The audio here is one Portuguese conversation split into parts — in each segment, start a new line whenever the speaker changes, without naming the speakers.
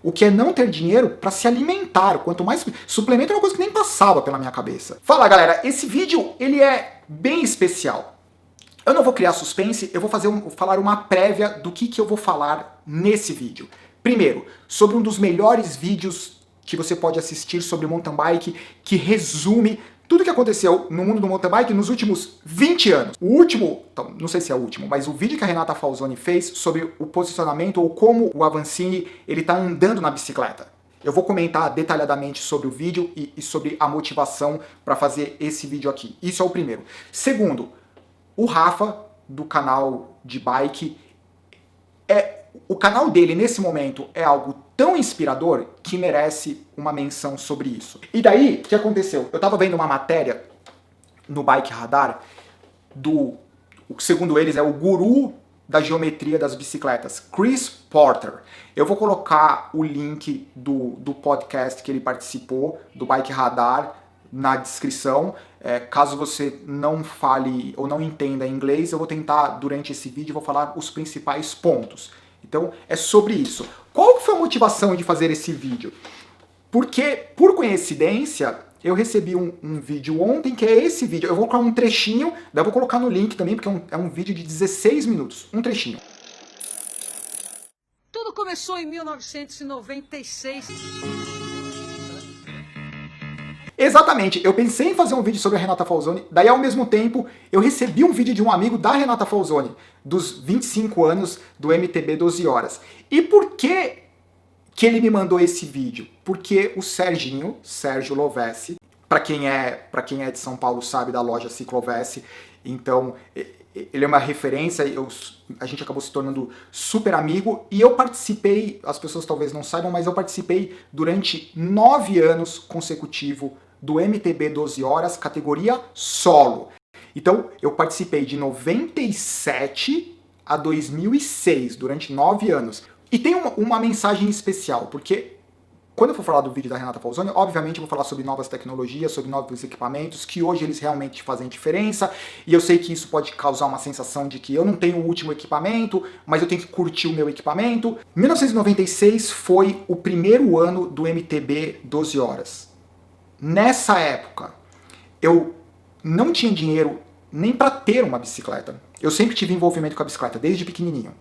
O que é não ter dinheiro para se alimentar. Quanto mais... Suplemento é uma coisa que nem passava pela minha cabeça. Fala, galera, esse vídeo, ele é bem especial. Eu não vou criar suspense, eu vou falar uma prévia do que eu vou falar nesse vídeo. Primeiro, sobre um dos melhores vídeos que você pode assistir sobre mountain bike, que resume tudo que aconteceu no mundo do mountain bike nos últimos 20 anos. O último, então, não sei se é o último, mas o vídeo que a Renata Falzoni fez sobre o posicionamento ou como o Avancini ele tá andando na bicicleta. Eu vou comentar detalhadamente sobre o vídeo e sobre a motivação para fazer esse vídeo aqui. Isso é o primeiro. Segundo, o Rafa, do canal de bike, o canal dele nesse momento é algo tão inspirador que merece uma menção sobre isso. E daí, o que aconteceu? Eu tava vendo uma matéria no Bike Radar segundo eles, é o guru da geometria das bicicletas, Chris Porter. Eu vou colocar o link do podcast que ele participou, do Bike Radar, na descrição. Caso você não fale ou não entenda inglês, eu vou tentar, durante esse vídeo, vou falar os principais pontos. Então, é sobre isso. Qual foi a motivação de fazer esse vídeo? Porque, por coincidência, eu recebi um vídeo ontem, que é esse vídeo. Eu vou colocar um trechinho, daí eu vou colocar no link também, porque é um vídeo de 16 minutos. Um trechinho.
Tudo começou em 1996.
Exatamente, eu pensei em fazer um vídeo sobre a Renata Falzoni, daí ao mesmo tempo eu recebi um vídeo de um amigo da Renata Falzoni, dos 25 anos do MTB 12 horas. E por que ele me mandou esse vídeo? Porque o Sérgio Lovesi, para quem é de São Paulo sabe da loja Ciclovesi, então ele é uma referência, a gente acabou se tornando super amigo, e eu participei, as pessoas talvez não saibam, mas eu participei durante 9 anos consecutivos do MTB 12 horas, categoria solo. Então, eu participei de 97 a 2006, durante 9 anos. E tem uma mensagem especial, porque quando eu for falar do vídeo da Renata Falzoni, obviamente eu vou falar sobre novas tecnologias, sobre novos equipamentos, que hoje eles realmente fazem diferença, e eu sei que isso pode causar uma sensação de que eu não tenho o último equipamento, mas eu tenho que curtir o meu equipamento. 1996 foi o primeiro ano do MTB 12 horas. Nessa época, eu não tinha dinheiro nem para ter uma bicicleta. Eu sempre tive envolvimento com a bicicleta, desde pequenininho.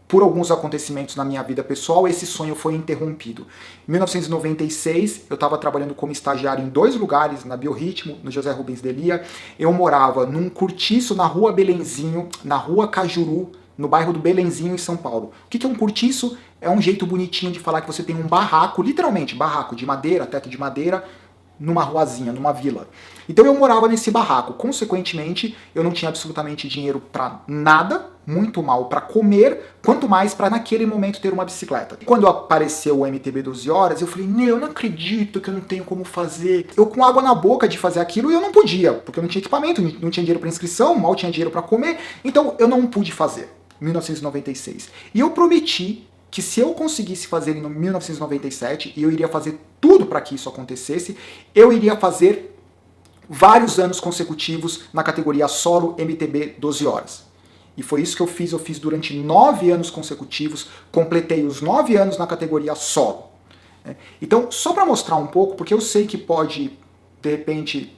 Por alguns acontecimentos na minha vida pessoal, esse sonho foi interrompido. Em 1996, eu estava trabalhando como estagiário em 2 lugares, na Biorritmo, no José Rubens Delia. Eu morava num cortiço na rua Belenzinho, na rua Cajuru, no bairro do Belenzinho, em São Paulo. O que é um cortiço? É um jeito bonitinho de falar que você tem um barraco, literalmente, barraco de madeira, teto de madeira, numa ruazinha, numa vila. Então eu morava nesse barraco. Consequentemente, eu não tinha absolutamente dinheiro para nada, muito mal para comer, quanto mais para naquele momento ter uma bicicleta. Quando apareceu o MTB 12 horas, eu falei, eu não acredito que eu não tenho como fazer. Eu com água na boca de fazer aquilo e eu não podia, porque eu não tinha equipamento, não tinha dinheiro para inscrição, mal tinha dinheiro para comer, então eu não pude fazer. 1996. E eu prometi que se eu conseguisse fazer em 1997, e eu iria fazer tudo para que isso acontecesse, eu iria fazer vários anos consecutivos na categoria solo MTB 12 horas. E foi isso que eu fiz durante 9 anos consecutivos, completei os 9 anos na categoria solo. Então, só para mostrar um pouco, porque eu sei que pode, de repente,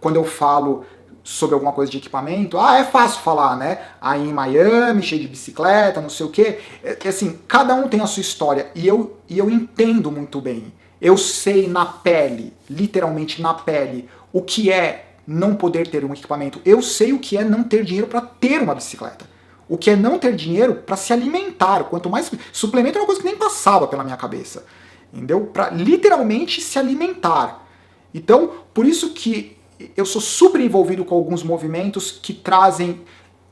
quando eu falo sobre alguma coisa de equipamento, é fácil falar, né? Aí em Miami, cheio de bicicleta, não sei o quê. Assim, cada um tem a sua história, e eu entendo muito bem. Eu sei na pele, literalmente na pele, o que é não poder ter um equipamento. Eu sei o que é não ter dinheiro para ter uma bicicleta. O que é não ter dinheiro para se alimentar. Quanto mais... Suplemento é uma coisa que nem passava pela minha cabeça. Entendeu? Para literalmente se alimentar. Então, por isso que eu sou super envolvido com alguns movimentos que trazem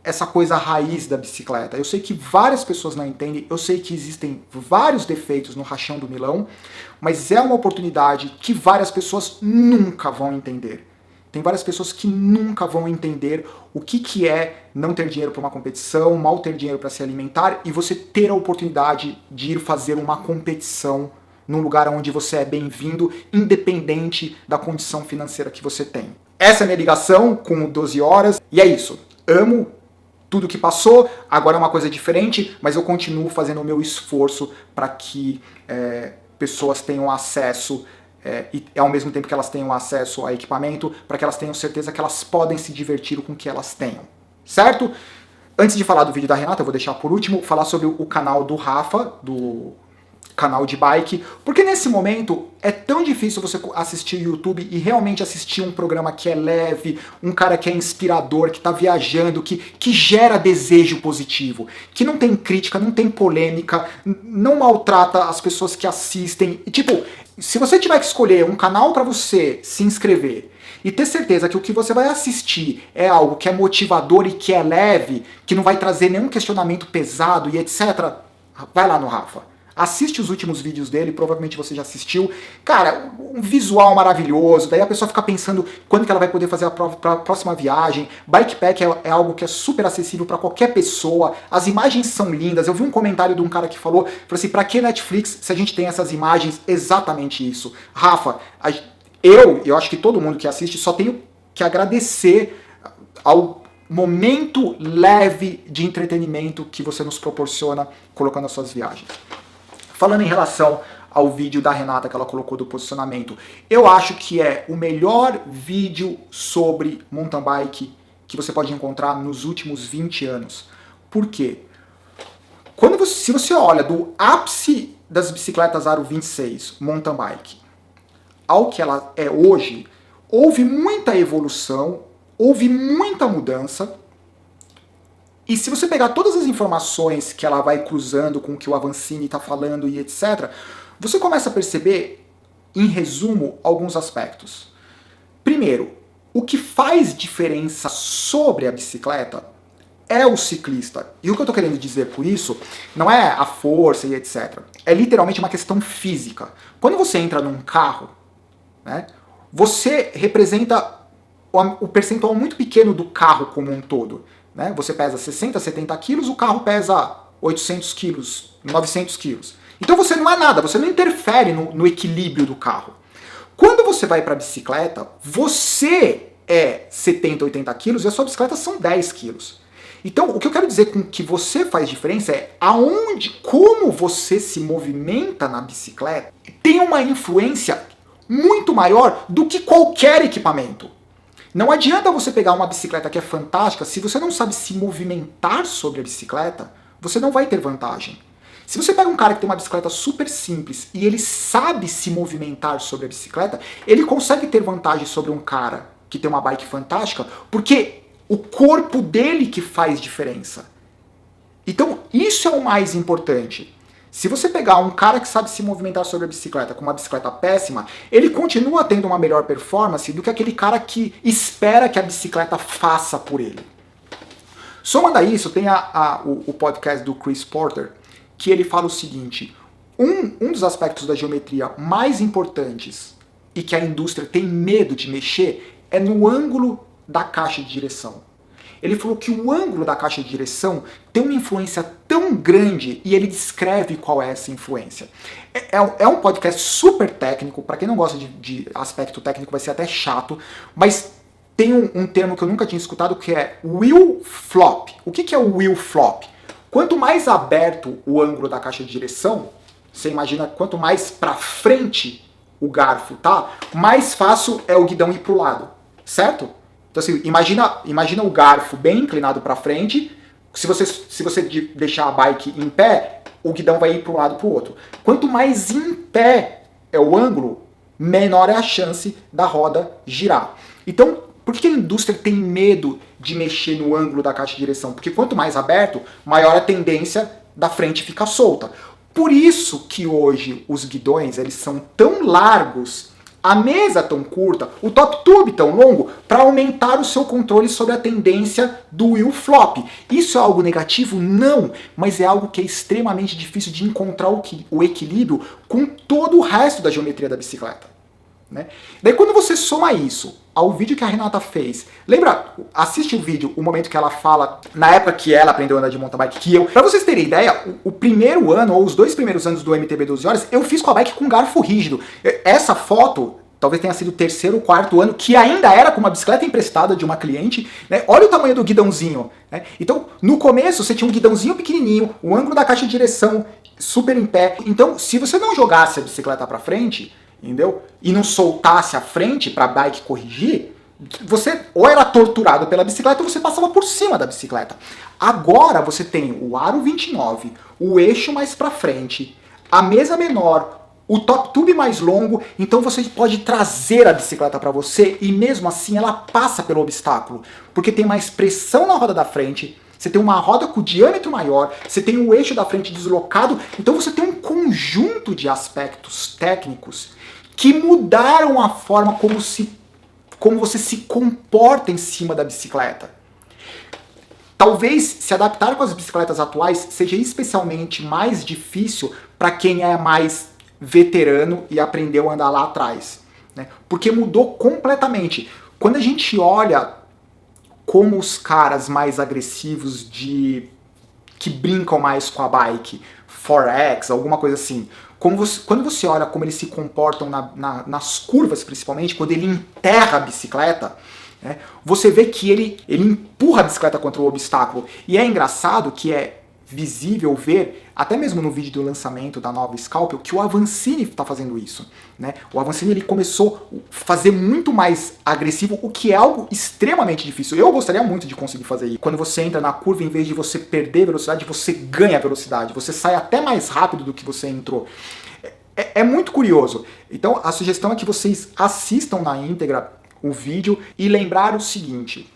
essa coisa raiz da bicicleta. Eu sei que várias pessoas não entendem, eu sei que existem vários defeitos no rachão do Milão, mas é uma oportunidade que várias pessoas nunca vão entender. Tem várias pessoas que nunca vão entender o que é não ter dinheiro para uma competição, mal ter dinheiro para se alimentar, e você ter a oportunidade de ir fazer uma competição num lugar onde você é bem-vindo, independente da condição financeira que você tem. Essa é a minha ligação com o 12 horas, e é isso. Amo tudo que passou, agora é uma coisa diferente, mas eu continuo fazendo o meu esforço para que pessoas tenham acesso, e ao mesmo tempo que elas tenham acesso a equipamento, para que elas tenham certeza que elas podem se divertir com o que elas tenham, certo? Antes de falar do vídeo da Renata, eu vou deixar por último, falar sobre o canal do Rafa, do canal de bike, porque nesse momento é tão difícil você assistir o YouTube e realmente assistir um programa que é leve, um cara que é inspirador, que tá viajando, que gera desejo positivo, que não tem crítica, não tem polêmica, não maltrata as pessoas que assistem. E, tipo, se você tiver que escolher um canal para você se inscrever e ter certeza que o que você vai assistir é algo que é motivador e que é leve, que não vai trazer nenhum questionamento pesado e etc., vai lá no Rafa. Assiste os últimos vídeos dele, provavelmente você já assistiu. Cara, um visual maravilhoso, daí a pessoa fica pensando quando que ela vai poder fazer a próxima viagem. Bikepack é algo que é super acessível para qualquer pessoa, as imagens são lindas. Eu vi um comentário de um cara que falou assim, pra que Netflix se a gente tem essas imagens? Exatamente isso. Rafa, eu acho que todo mundo que assiste só tenho que agradecer ao momento leve de entretenimento que você nos proporciona colocando as suas viagens. Falando em relação ao vídeo da Renata que ela colocou do posicionamento, eu acho que é o melhor vídeo sobre mountain bike que você pode encontrar nos últimos 20 anos. Por quê? Se você olha do ápice das bicicletas Aro 26 mountain bike ao que ela é hoje, houve muita evolução, houve muita mudança. E se você pegar todas as informações que ela vai cruzando com o que o Avancini está falando e etc., você começa a perceber, em resumo, alguns aspectos. Primeiro, o que faz diferença sobre a bicicleta é o ciclista. E o que eu estou querendo dizer por isso não é a força e etc. É literalmente uma questão física. Quando você entra num carro, né, você representa o percentual muito pequeno do carro como um todo. Né? Você pesa 60, 70 quilos, o carro pesa 800 quilos, 900 quilos. Então você não é nada, você não interfere no equilíbrio do carro. Quando você vai para a bicicleta, você é 70, 80 quilos e a sua bicicleta são 10 quilos. Então o que eu quero dizer com que você faz diferença é como você se movimenta na bicicleta tem uma influência muito maior do que qualquer equipamento. Não adianta você pegar uma bicicleta que é fantástica, se você não sabe se movimentar sobre a bicicleta, você não vai ter vantagem. Se você pega um cara que tem uma bicicleta super simples e ele sabe se movimentar sobre a bicicleta, ele consegue ter vantagem sobre um cara que tem uma bike fantástica, porque o corpo dele que faz diferença. Então, isso é o mais importante. Se você pegar um cara que sabe se movimentar sobre a bicicleta com uma bicicleta péssima, ele continua tendo uma melhor performance do que aquele cara que espera que a bicicleta faça por ele. Somando a isso, tem o podcast do Chris Porter, que ele fala o seguinte, um dos aspectos da geometria mais importantes e que a indústria tem medo de mexer é no ângulo da caixa de direção. Ele falou que o ângulo da caixa de direção tem uma influência tão grande e ele descreve qual é essa influência. É um podcast super técnico, para quem não gosta de aspecto técnico vai ser até chato, mas tem um termo que eu nunca tinha escutado que é wheel flop. O que é o wheel flop? Quanto mais aberto o ângulo da caixa de direção, você imagina quanto mais para frente o garfo tá, mais fácil é o guidão ir para o lado, certo? Então assim, imagina o garfo bem inclinado para frente, se você deixar a bike em pé, o guidão vai ir para um lado para o outro. Quanto mais em pé é o ângulo, menor é a chance da roda girar. Então, por que a indústria tem medo de mexer no ângulo da caixa de direção? Porque quanto mais aberto, maior a tendência da frente ficar solta. Por isso que hoje os guidões eles são tão largos, a mesa tão curta, o top tube tão longo, para aumentar o seu controle sobre a tendência do wheel flop. Isso é algo negativo? Não, mas é algo que é extremamente difícil de encontrar o equilíbrio com todo o resto da geometria da bicicleta. Né? Daí quando você soma isso ao vídeo que a Renata fez, lembra, assiste o vídeo, o momento que ela fala, na época que ela aprendeu a andar de mountain bike, pra vocês terem ideia, o primeiro ano, ou os 2 primeiros anos do MTB 12 horas, eu fiz com a bike com garfo rígido. Essa foto talvez tenha sido o terceiro ou quarto ano, que ainda era com uma bicicleta emprestada de uma cliente, né? Olha o tamanho do guidãozinho, né? Então, no começo, você tinha um guidãozinho pequenininho, o ângulo da caixa de direção super em pé. Então, se você não jogasse a bicicleta para frente, entendeu? E não soltasse a frente para a bike corrigir, você ou era torturado pela bicicleta ou você passava por cima da bicicleta. Agora você tem o aro 29, o eixo mais para frente, a mesa menor, o top tube mais longo, então você pode trazer a bicicleta para você e mesmo assim ela passa pelo obstáculo, porque tem mais pressão na roda da frente, você tem uma roda com diâmetro maior, você tem o eixo da frente deslocado, então você tem um conjunto de aspectos técnicos que mudaram a forma como você se comporta em cima da bicicleta. Talvez se adaptar com as bicicletas atuais seja especialmente mais difícil para quem é mais veterano e aprendeu a andar lá atrás, né? Porque mudou completamente. Quando a gente olha como os caras mais agressivos que brincam mais com a bike, 4X, alguma coisa assim, quando você olha como eles se comportam nas curvas, principalmente, quando ele enterra a bicicleta, né, você vê que ele empurra a bicicleta contra o obstáculo. E é engraçado que é visível ver, até mesmo no vídeo do lançamento da nova Sculpey, que o Avancini está fazendo isso, né? O Avancini ele começou a fazer muito mais agressivo, o que é algo extremamente difícil. Eu gostaria muito de conseguir fazer isso. Quando você entra na curva, em vez de você perder velocidade, você ganha velocidade. Você sai até mais rápido do que você entrou. É muito curioso. Então a sugestão é que vocês assistam na íntegra o vídeo e lembrar o seguinte: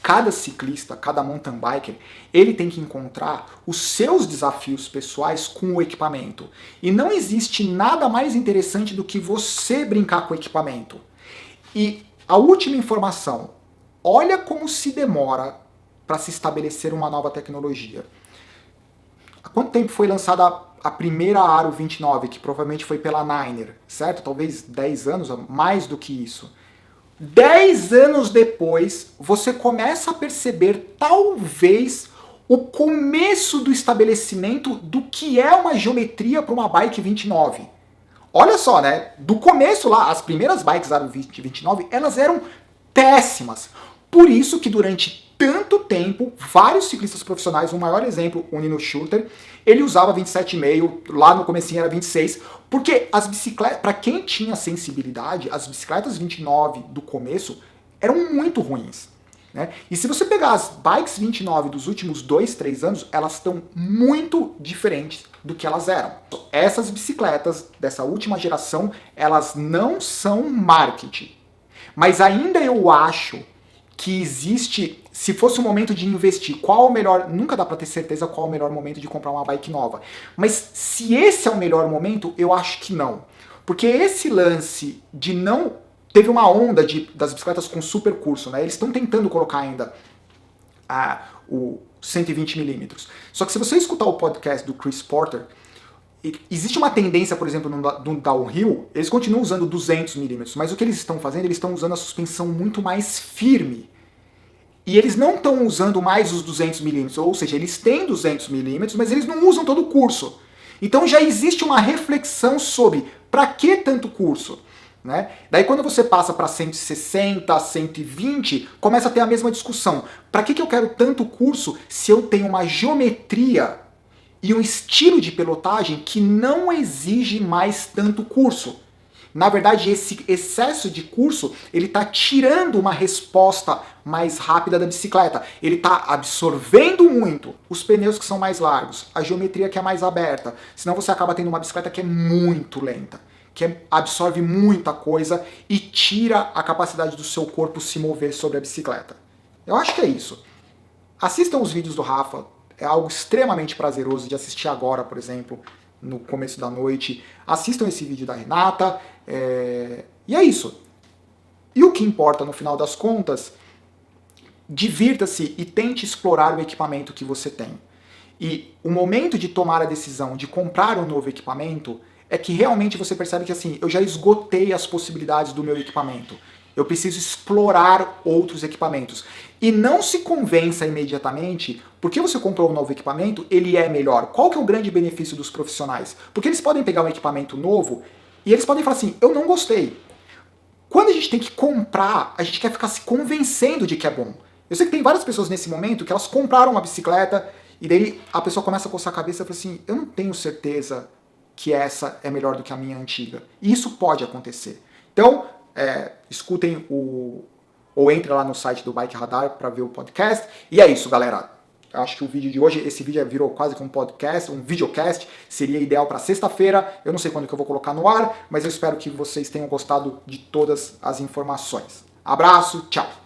cada ciclista, cada mountain biker, ele tem que encontrar os seus desafios pessoais com o equipamento. E não existe nada mais interessante do que você brincar com o equipamento. E a última informação, olha como se demora para se estabelecer uma nova tecnologia. Há quanto tempo foi lançada a primeira Aro 29, que provavelmente foi pela Niner, certo? Talvez 10 anos, mais do que isso. 10 anos depois, você começa a perceber, talvez, o começo do estabelecimento do que é uma geometria para uma bike 29. Olha só, né? Do começo lá, as primeiras bikes Aro 29, elas eram péssimas. Por isso que durante tanto tempo, vários ciclistas profissionais, um maior exemplo, o Nino Schurter, ele usava 27,5, lá no comecinho era 26, porque as bicicletas, para quem tinha sensibilidade, as bicicletas 29 do começo eram muito ruins, né? E se você pegar as bikes 29 dos últimos 2, 3 anos, elas estão muito diferentes do que elas eram. Essas bicicletas dessa última geração, elas não são marketing. Mas ainda eu acho que existe, se fosse o momento de investir, qual o melhor, nunca dá pra ter certeza qual o melhor momento de comprar uma bike nova, mas se esse é o melhor momento, eu acho que não. Porque esse lance de não, teve uma onda das bicicletas com super curso, né? Eles estão tentando colocar ainda o 120mm. Só que se você escutar o podcast do Chris Porter, existe uma tendência, por exemplo, no downhill, eles continuam usando 200mm, mas o que eles estão fazendo, eles estão usando a suspensão muito mais firme. E eles não estão usando mais os 200mm, ou seja, eles têm 200mm, mas eles não usam todo o curso. Então já existe uma reflexão sobre para que tanto curso, né? Daí quando você passa para 160, 120, começa a ter a mesma discussão. Para que eu quero tanto curso se eu tenho uma geometria e um estilo de pilotagem que não exige mais tanto curso? Na verdade, esse excesso de curso, ele está tirando uma resposta mais rápida da bicicleta. Ele está absorvendo muito os pneus que são mais largos, a geometria que é mais aberta. Senão você acaba tendo uma bicicleta que é muito lenta, que absorve muita coisa e tira a capacidade do seu corpo se mover sobre a bicicleta. Eu acho que é isso. Assistam os vídeos do Rafa. É algo extremamente prazeroso de assistir agora, por exemplo, no começo da noite. Assistam esse vídeo da Renata. E é isso. E o que importa no final das contas, divirta-se e tente explorar o equipamento que você tem. E o momento de tomar a decisão de comprar um novo equipamento é que realmente você percebe que assim, eu já esgotei as possibilidades do meu equipamento. Eu preciso explorar outros equipamentos. E não se convença imediatamente, porque você comprou um novo equipamento, ele é melhor. Qual que é o grande benefício dos profissionais? Porque eles podem pegar um equipamento novo e eles podem falar assim, eu não gostei. Quando a gente tem que comprar, a gente quer ficar se convencendo de que é bom. Eu sei que tem várias pessoas nesse momento que elas compraram uma bicicleta e daí a pessoa começa a coçar a cabeça e fala assim, eu não tenho certeza que essa é melhor do que a minha antiga. E isso pode acontecer. Então, escutem ou entre lá no site do Bike Radar para ver o podcast. E é isso, galera. Acho que o vídeo de hoje, esse vídeo virou quase que um podcast, um videocast, seria ideal para sexta-feira. Eu não sei quando que eu vou colocar no ar, mas eu espero que vocês tenham gostado de todas as informações. Abraço, tchau!